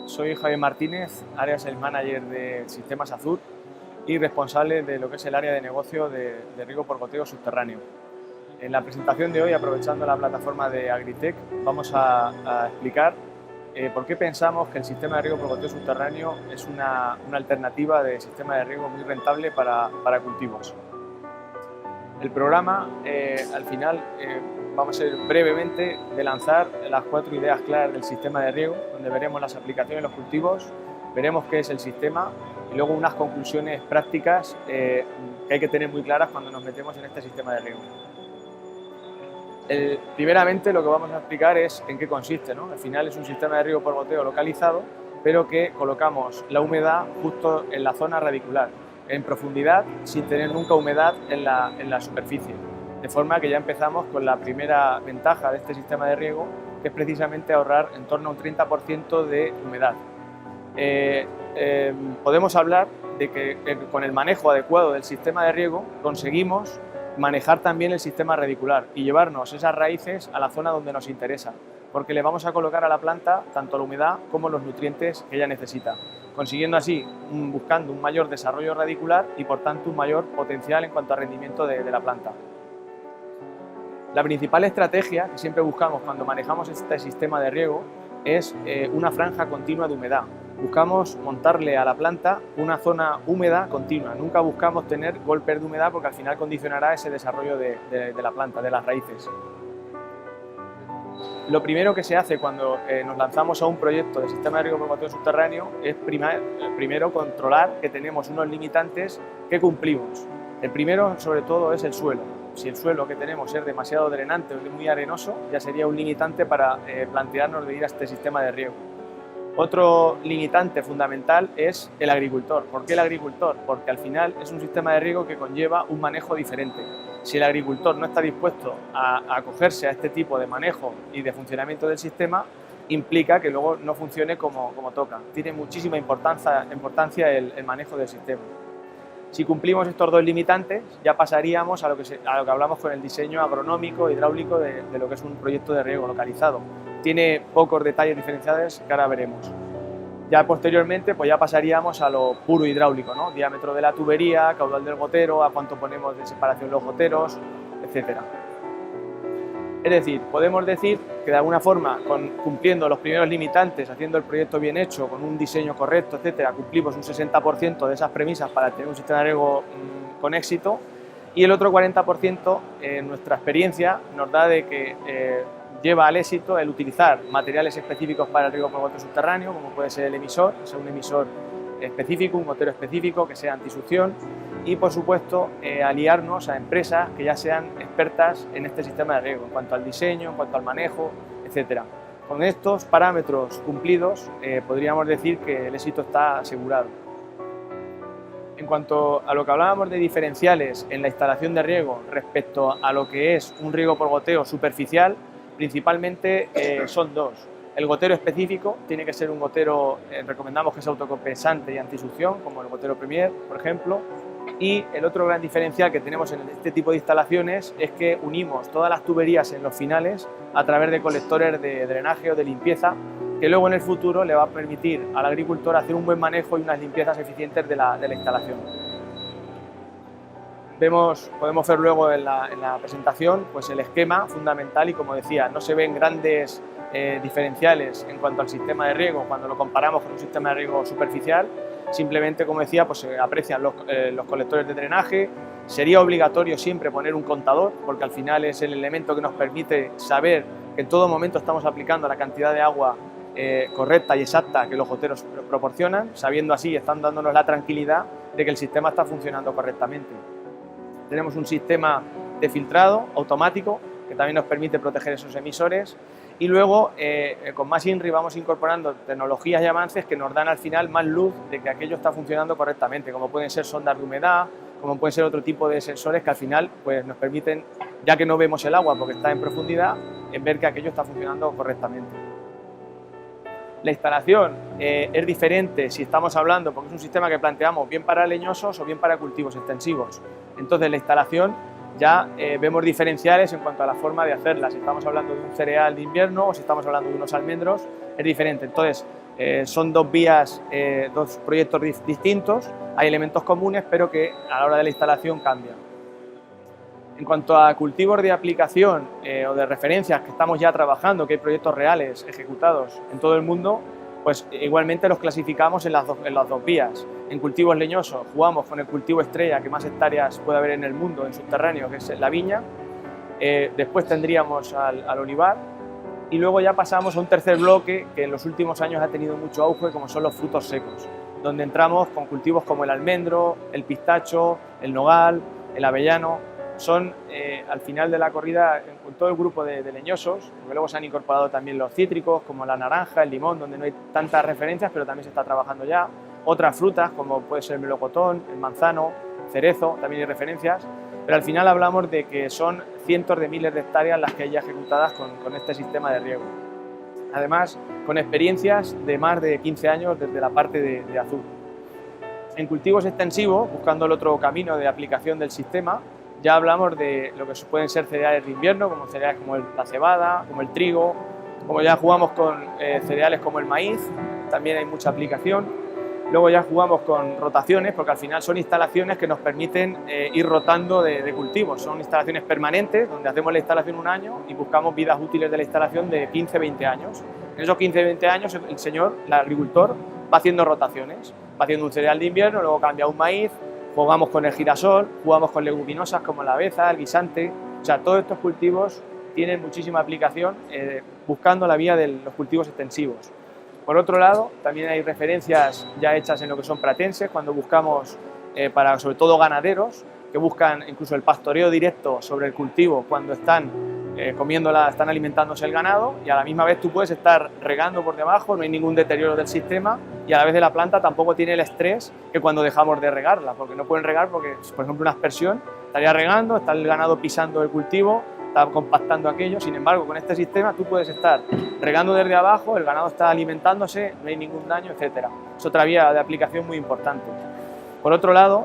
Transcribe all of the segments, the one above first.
Soy Javier Martínez, Área Sales Manager de Sistemas Azur y responsable de lo que es el área de negocio de riego por goteo subterráneo. En la presentación de hoy, aprovechando la plataforma de Agritech, vamos a explicar por qué pensamos que el sistema de riego por goteo subterráneo es una alternativa de sistema de riego muy rentable para cultivos. El programa, al final, vamos a ir brevemente de lanzar las 4 ideas claras del sistema de riego, donde veremos las aplicaciones en los cultivos, veremos qué es el sistema y luego unas conclusiones prácticas que hay que tener muy claras cuando nos metemos en este sistema de riego. Primeramente, lo que vamos a explicar es en qué consiste, ¿no? Al final es un sistema de riego por goteo localizado, pero que colocamos la humedad justo en la zona radicular, en profundidad, sin tener nunca humedad en la superficie. De forma que ya empezamos con la primera ventaja de este sistema de riego, que es precisamente ahorrar en torno a un 30% de humedad. Podemos hablar de que con el manejo adecuado del sistema de riego conseguimos manejar también el sistema radicular y llevarnos esas raíces a la zona donde nos interesa, porque le vamos a colocar a la planta tanto la humedad como los nutrientes que ella necesita, consiguiendo así, buscando un mayor desarrollo radicular y por tanto un mayor potencial en cuanto a rendimiento de la planta. La principal estrategia que siempre buscamos cuando manejamos este sistema de riego es una franja continua de humedad. Buscamos montarle a la planta una zona húmeda continua, nunca buscamos tener golpes de humedad porque al final condicionará ese desarrollo de la planta, de las raíces. Lo primero que se hace cuando nos lanzamos a un proyecto de sistema de riego por goteo subterráneo es primero controlar que tenemos unos limitantes que cumplimos. El primero, sobre todo, es el suelo. Si el suelo que tenemos es demasiado drenante o muy arenoso, ya sería un limitante para plantearnos de ir a este sistema de riego. Otro limitante fundamental es el agricultor. ¿Por qué el agricultor? Porque al final es un sistema de riego que conlleva un manejo diferente. Si el agricultor no está dispuesto a acogerse a este tipo de manejo y de funcionamiento del sistema, implica que luego no funcione como toca. Tiene muchísima importancia el manejo del sistema. Si cumplimos estos dos limitantes, ya pasaríamos a lo que hablamos con el diseño agronómico, hidráulico de lo que es un proyecto de riego localizado. Tiene pocos detalles diferenciados que ahora veremos. Ya posteriormente pues ya pasaríamos a lo puro hidráulico, ¿no? Diámetro de la tubería, caudal del gotero, a cuánto ponemos de separación los goteros, etc. Es decir, podemos decir que de alguna forma, cumpliendo los primeros limitantes, haciendo el proyecto bien hecho, con un diseño correcto, etc., cumplimos un 60% de esas premisas para tener un sistema de riego con éxito, y el otro 40%, en nuestra experiencia, nos da de que lleva al éxito el utilizar materiales específicos para el riego por goteo subterráneo, como puede ser el emisor, que sea un emisor específico, un gotero específico, que sea antisucción, y por supuesto aliarnos a empresas que ya sean expertas en este sistema de riego, en cuanto al diseño, en cuanto al manejo, etc. Con estos parámetros cumplidos podríamos decir que el éxito está asegurado. En cuanto a lo que hablábamos de diferenciales en la instalación de riego respecto a lo que es un riego por goteo superficial, principalmente son dos. El gotero específico tiene que ser un gotero, recomendamos que sea autocompensante y antisucción, como el gotero Premier, por ejemplo. Y el otro gran diferencial que tenemos en este tipo de instalaciones es que unimos todas las tuberías en los finales a través de colectores de drenaje o de limpieza, que luego en el futuro le va a permitir al agricultor hacer un buen manejo y unas limpiezas eficientes de la instalación. Podemos ver luego en la presentación pues el esquema fundamental y, como decía, no se ven grandes diferenciales en cuanto al sistema de riego cuando lo comparamos con un sistema de riego superficial. Simplemente, como decía, pues se aprecian los colectores de drenaje. Sería obligatorio siempre poner un contador, porque al final es el elemento que nos permite saber que en todo momento estamos aplicando la cantidad de agua correcta y exacta que los goteros proporcionan, sabiendo así, están dándonos la tranquilidad de que el sistema está funcionando correctamente. Tenemos un sistema de filtrado automático que también nos permite proteger esos emisores, y luego con más INRI vamos incorporando tecnologías y avances que nos dan al final más luz de que aquello está funcionando correctamente, como pueden ser sondas de humedad, como pueden ser otro tipo de sensores que al final pues, nos permiten, ya que no vemos el agua porque está en profundidad, en ver que aquello está funcionando correctamente. La instalación es diferente si estamos hablando, porque es un sistema que planteamos bien para leñosos o bien para cultivos extensivos. Entonces la instalación ya vemos diferenciales en cuanto a la forma de hacerlas. Si estamos hablando de un cereal de invierno o si estamos hablando de unos almendros, es diferente. Entonces, son dos vías, dos proyectos distintos, hay elementos comunes, pero que a la hora de la instalación cambian. En cuanto a cultivos de aplicación o de referencias que estamos ya trabajando, que hay proyectos reales ejecutados en todo el mundo, pues igualmente los clasificamos en las dos vías. En cultivos leñosos jugamos con el cultivo estrella que más hectáreas puede haber en el mundo en subterráneo, que es la viña. Después tendríamos al olivar y luego ya pasamos a un tercer bloque que en los últimos años ha tenido mucho auge, como son los frutos secos, donde entramos con cultivos como el almendro, el pistacho, el nogal, el avellano. Son, al final de la corrida, con todo el grupo de leñosos, porque luego se han incorporado también los cítricos, como la naranja, el limón, donde no hay tantas referencias, pero también se está trabajando ya. Otras frutas, como puede ser el melocotón, el manzano, cerezo, también hay referencias, pero al final hablamos de que son cientos de miles de hectáreas las que hay ya ejecutadas con este sistema de riego. Además, con experiencias de más de 15 años desde la parte de azul. En cultivos extensivos, buscando el otro camino de aplicación del sistema, ya hablamos de lo que pueden ser cereales de invierno, como cereales como la cebada, como el trigo, como ya jugamos con cereales como el maíz, también hay mucha aplicación. Luego ya jugamos con rotaciones, porque al final son instalaciones que nos permiten ir rotando de cultivos. Son instalaciones permanentes, donde hacemos la instalación un año y buscamos vidas útiles de la instalación de 15-20 años. En esos 15-20 años el agricultor, va haciendo rotaciones. Va haciendo un cereal de invierno, luego cambia a un maíz, jugamos con el girasol, jugamos con leguminosas como la aveza, el guisante. O sea, todos estos cultivos tienen muchísima aplicación buscando la vía de los cultivos extensivos. Por otro lado, también hay referencias ya hechas en lo que son pratenses, cuando buscamos para sobre todo ganaderos, que buscan incluso el pastoreo directo sobre el cultivo cuando están están alimentándose el ganado, y a la misma vez tú puedes estar regando por debajo, no hay ningún deterioro del sistema, y a la vez de la planta tampoco tiene el estrés que cuando dejamos de regarla, porque no pueden regar porque, por ejemplo, una aspersión estaría regando, está el ganado pisando el cultivo, está compactando aquello. Sin embargo, con este sistema tú puedes estar regando desde abajo, el ganado está alimentándose, no hay ningún daño, etcétera. Es otra vía de aplicación muy importante. Por otro lado,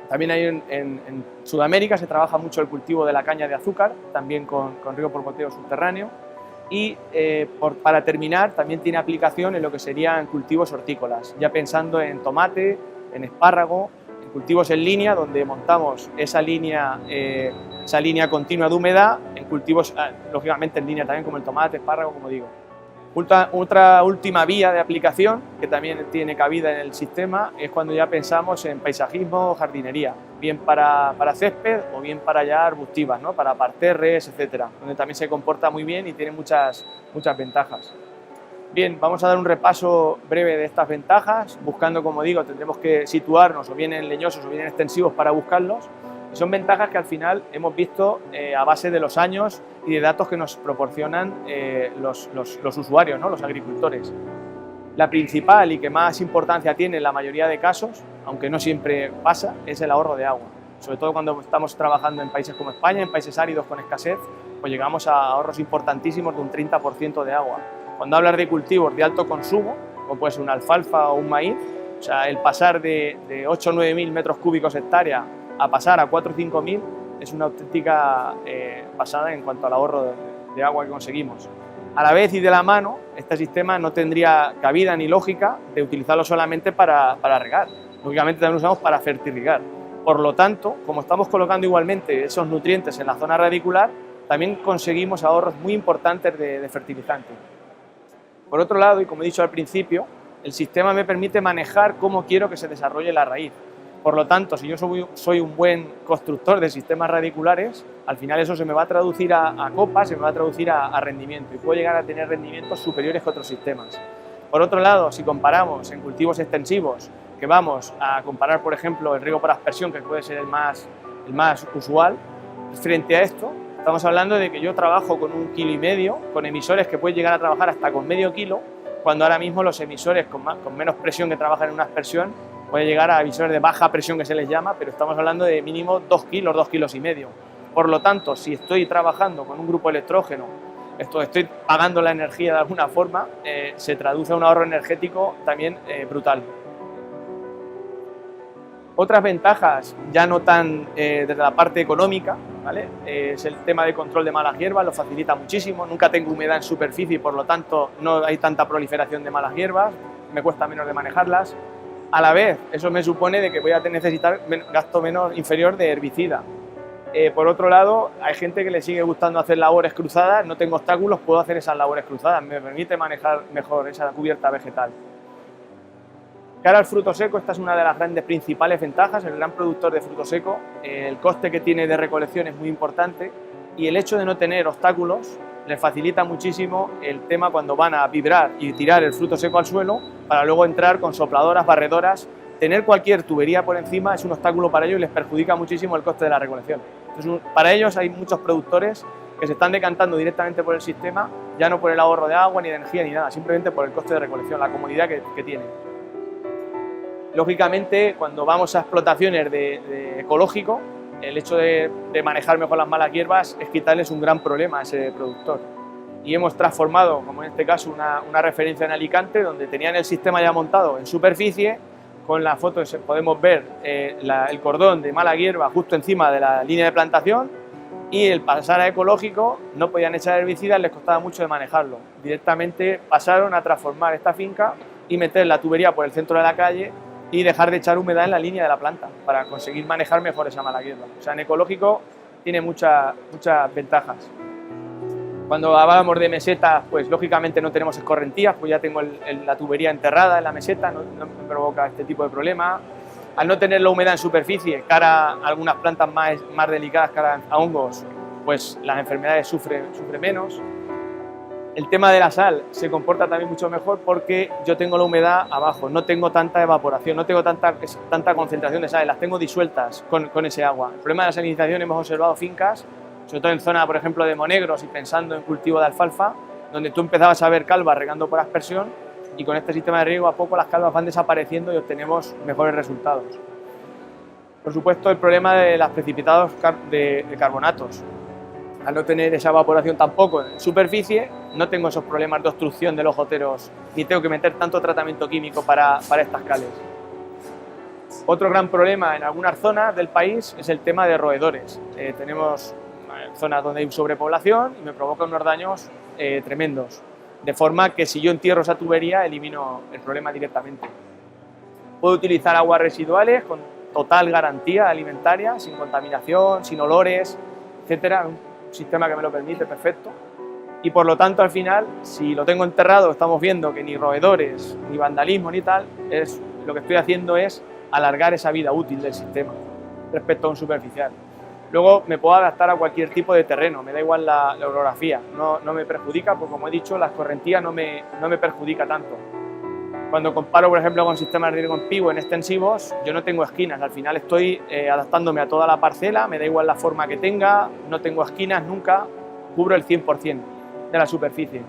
también hay en Sudamérica se trabaja mucho el cultivo de la caña de azúcar, también con riego por goteo subterráneo. Y para terminar, también tiene aplicación en lo que serían cultivos hortícolas, ya pensando en tomate, en espárrago, en cultivos en línea, donde montamos esa línea continua de humedad, en cultivos, lógicamente en línea también, como el tomate, espárrago, como digo. Otra última vía de aplicación que también tiene cabida en el sistema es cuando ya pensamos en paisajismo o jardinería, bien para césped o bien para ya arbustivas, ¿no? Para parterres, etcétera, donde también se comporta muy bien y tiene muchas ventajas. Bien, vamos a dar un repaso breve de estas ventajas, buscando, como digo, tendremos que situarnos o bien en leñosos o bien en extensivos para buscarlos. Son ventajas que al final hemos visto a base de los años y de datos que nos proporcionan los usuarios, ¿no? Los agricultores. La principal y que más importancia tiene en la mayoría de casos, aunque no siempre pasa, es el ahorro de agua. Sobre todo cuando estamos trabajando en países como España, en países áridos con escasez, pues llegamos a ahorros importantísimos de un 30% de agua. Cuando hablas de cultivos de alto consumo, como puede ser una alfalfa o un maíz, o sea, el pasar de 8 o 9 mil metros cúbicos hectárea a pasar a 4 o 5 mil es una auténtica pasada en cuanto al ahorro de agua que conseguimos. A la vez y de la mano, este sistema no tendría cabida ni lógica de utilizarlo solamente para regar. Lógicamente también lo usamos para fertirrigar. Por lo tanto, como estamos colocando igualmente esos nutrientes en la zona radicular, también conseguimos ahorros muy importantes de fertilizante. Por otro lado, y como he dicho al principio, el sistema me permite manejar cómo quiero que se desarrolle la raíz. Por lo tanto, si yo soy un buen constructor de sistemas radiculares, al final eso se me va a traducir a copas, se me va a traducir a rendimiento, y puedo llegar a tener rendimientos superiores que otros sistemas. Por otro lado, si comparamos en cultivos extensivos, que vamos a comparar, por ejemplo, el riego por aspersión, que puede ser el más usual, frente a esto, estamos hablando de que yo trabajo con 1,5 kilos, con emisores que pueden llegar a trabajar hasta con medio kilo, cuando ahora mismo los emisores con menos presión que trabajan en una aspersión puede llegar a emisores de baja presión, que se les llama, pero estamos hablando de mínimo 2 kilos, 2,5 kilos. Por lo tanto, si estoy trabajando con un grupo electrógeno, estoy pagando la energía de alguna forma, se traduce a un ahorro energético también brutal. Otras ventajas, ya no tan desde la parte económica, ¿vale? Es el tema de control de malas hierbas, lo facilita muchísimo, nunca tengo humedad en superficie y por lo tanto no hay tanta proliferación de malas hierbas, me cuesta menos de manejarlas. A la vez, eso me supone de que voy a necesitar gasto menos inferior de herbicida. Por otro lado, hay gente que le sigue gustando hacer labores cruzadas, no tengo obstáculos, puedo hacer esas labores cruzadas, me permite manejar mejor esa cubierta vegetal. Cara al fruto seco, esta es una de las grandes principales ventajas, el gran productor de fruto seco, el coste que tiene de recolección es muy importante y el hecho de no tener obstáculos les facilita muchísimo el tema cuando van a vibrar y tirar el fruto seco al suelo para luego entrar con sopladoras, barredoras. Tener cualquier tubería por encima es un obstáculo para ellos y les perjudica muchísimo el coste de la recolección. Entonces, para ellos hay muchos productores que se están decantando directamente por el sistema, ya no por el ahorro de agua, ni de energía, ni nada, simplemente por el coste de recolección, la comodidad que tiene. Lógicamente, cuando vamos a explotaciones de ecológico, el hecho de manejar mejor las malas hierbas es quitarles un gran problema a ese productor. Y hemos transformado, como en este caso, una referencia en Alicante, donde tenían el sistema ya montado en superficie. Con la foto podemos ver el cordón de mala hierba justo encima de la línea de plantación y el pasar a ecológico no podían echar herbicidas, les costaba mucho de manejarlo. Directamente pasaron a transformar esta finca y meter la tubería por el centro de la calle y dejar de echar humedad en la línea de la planta para conseguir manejar mejor esa mala hierba. O sea, en ecológico tiene muchas ventajas. Cuando hablamos de mesetas, pues lógicamente no tenemos escorrentías, pues ya tengo la tubería enterrada en la meseta, no me provoca este tipo de problema. Al no tener la humedad en superficie, cara a algunas plantas más delicadas, cara a hongos, pues las enfermedades sufren menos. El tema de la sal se comporta también mucho mejor porque yo tengo la humedad abajo, no tengo tanta evaporación, no tengo tanta concentración de sal, las tengo disueltas con ese agua. El problema de la salinización, hemos observado fincas, sobre todo en zona, por ejemplo, de Monegros y pensando en cultivo de alfalfa, donde tú empezabas a ver calvas regando por aspersión y con este sistema de riego a poco las calvas van desapareciendo y obtenemos mejores resultados. Por supuesto, el problema de los precipitados de carbonatos. Al no tener esa evaporación tampoco en superficie, no tengo esos problemas de obstrucción de los goteros ni tengo que meter tanto tratamiento químico para estas cales. Otro gran problema en algunas zonas del país es el tema de roedores. Tenemos zonas donde hay sobrepoblación y me provoca unos daños tremendos, de forma que si yo entierro esa tubería elimino el problema directamente. Puedo utilizar aguas residuales con total garantía alimentaria, sin contaminación, sin olores, etcétera, un sistema que me lo permite perfecto. Y por lo tanto, al final, si lo tengo enterrado, estamos viendo que ni roedores, ni vandalismo, ni tal, lo que estoy haciendo es alargar esa vida útil del sistema respecto a un superficial. Luego me puedo adaptar a cualquier tipo de terreno, me da igual la orografía, no me perjudica, porque como he dicho, la escorrentía no me perjudica tanto. Cuando comparo, por ejemplo, con sistemas de riego en pivo en extensivos, yo no tengo esquinas, al final estoy adaptándome a toda la parcela, me da igual la forma que tenga, no tengo esquinas nunca, cubro el 100% de la superficie.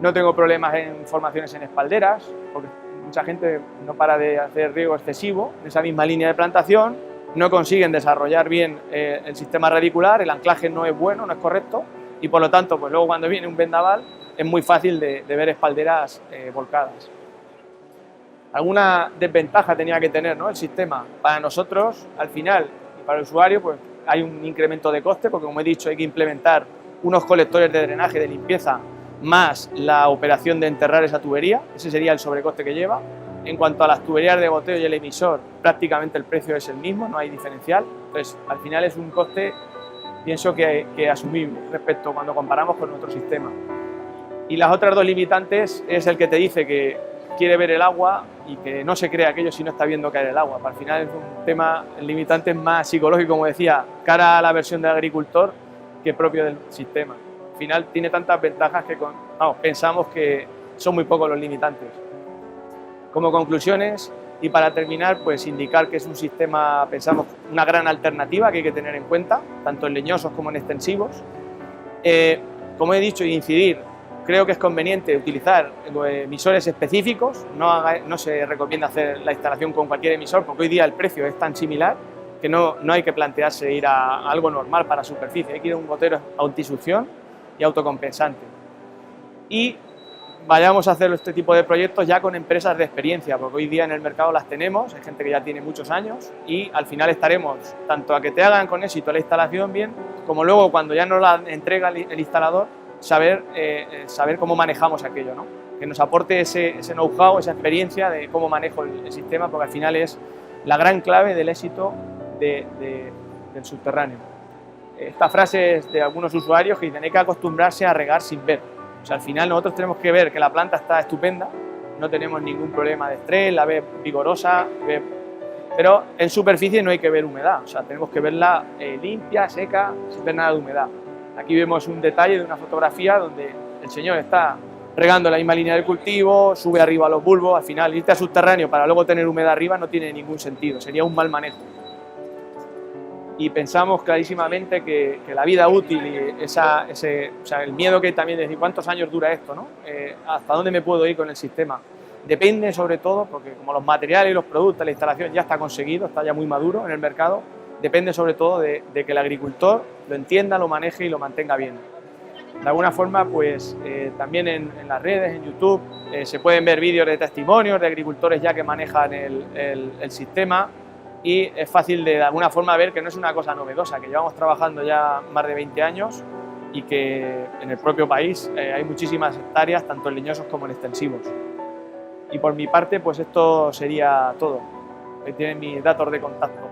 No tengo problemas en formaciones en espalderas, porque mucha gente no para de hacer riego excesivo en esa misma línea de plantación, no consiguen desarrollar bien el sistema radicular, el anclaje no es bueno, no es correcto, y por lo tanto, pues luego cuando viene un vendaval es muy fácil de ver espalderas volcadas. Alguna desventaja tenía que tener, ¿no?, el sistema. Para nosotros, al final, y para el usuario, pues hay un incremento de coste, porque como he dicho, hay que implementar unos colectores de drenaje de limpieza más la operación de enterrar esa tubería, ese sería el sobrecoste que lleva. En cuanto a las tuberías de goteo y el emisor, prácticamente el precio es el mismo, no hay diferencial. Entonces, al final es un coste, pienso que asumible respecto cuando comparamos con otro sistema. Y las otras dos limitantes es el que te dice que quiere ver el agua y que no se cree aquello si no está viendo caer el agua. Al final es un tema, el limitante es más psicológico, como decía, cara a la versión del agricultor que propio del sistema. Al final tiene tantas ventajas que pensamos que son muy pocos los limitantes. Como conclusiones y para terminar, pues indicar que es un sistema, pensamos, una gran alternativa que hay que tener en cuenta, tanto en leñosos como en extensivos. Como he dicho, incidir, creo que es conveniente utilizar emisores específicos, no se recomienda hacer la instalación con cualquier emisor porque hoy día el precio es tan similar que no hay que plantearse ir a algo normal para superficie, hay que ir a un gotero antisucción y autocompensante. Y vayamos a hacer este tipo de proyectos ya con empresas de experiencia, porque hoy día en el mercado las tenemos, hay gente que ya tiene muchos años y al final estaremos tanto a que te hagan con éxito la instalación bien, como luego cuando ya nos la entrega el instalador, saber cómo manejamos aquello, ¿no? Que nos aporte ese know-how, esa experiencia de cómo manejo el sistema, porque al final es la gran clave del éxito del subterráneo. Esta frase es de algunos usuarios que dicen: hay que acostumbrarse a regar sin ver. O sea, al final nosotros tenemos que ver que la planta está estupenda, no tenemos ningún problema de estrés, la ves vigorosa, pero en superficie no hay que ver humedad, o sea, tenemos que verla limpia, seca, sin ver nada de humedad. Aquí vemos un detalle de una fotografía donde el señor está regando la misma línea de cultivo, sube arriba los bulbos, al final irte a subterráneo para luego tener humedad arriba no tiene ningún sentido, sería un mal manejo. Y pensamos clarísimamente que la vida útil y el miedo que hay también de decir cuántos años dura esto, ¿no? Hasta dónde me puedo ir con el sistema, depende sobre todo, porque como los materiales y los productos, la instalación ya está conseguido, está ya muy maduro en el mercado, depende sobre todo de que el agricultor lo entienda, lo maneje y lo mantenga bien. De alguna forma, pues también en las redes, en YouTube, se pueden ver vídeos de testimonios de agricultores ya que manejan el sistema, y es fácil de alguna forma ver que no es una cosa novedosa, que llevamos trabajando ya más de 20 años y que en el propio país hay muchísimas hectáreas, tanto en leñosos como en extensivos. Y por mi parte, pues esto sería todo. Ahí tienen mis datos de contacto.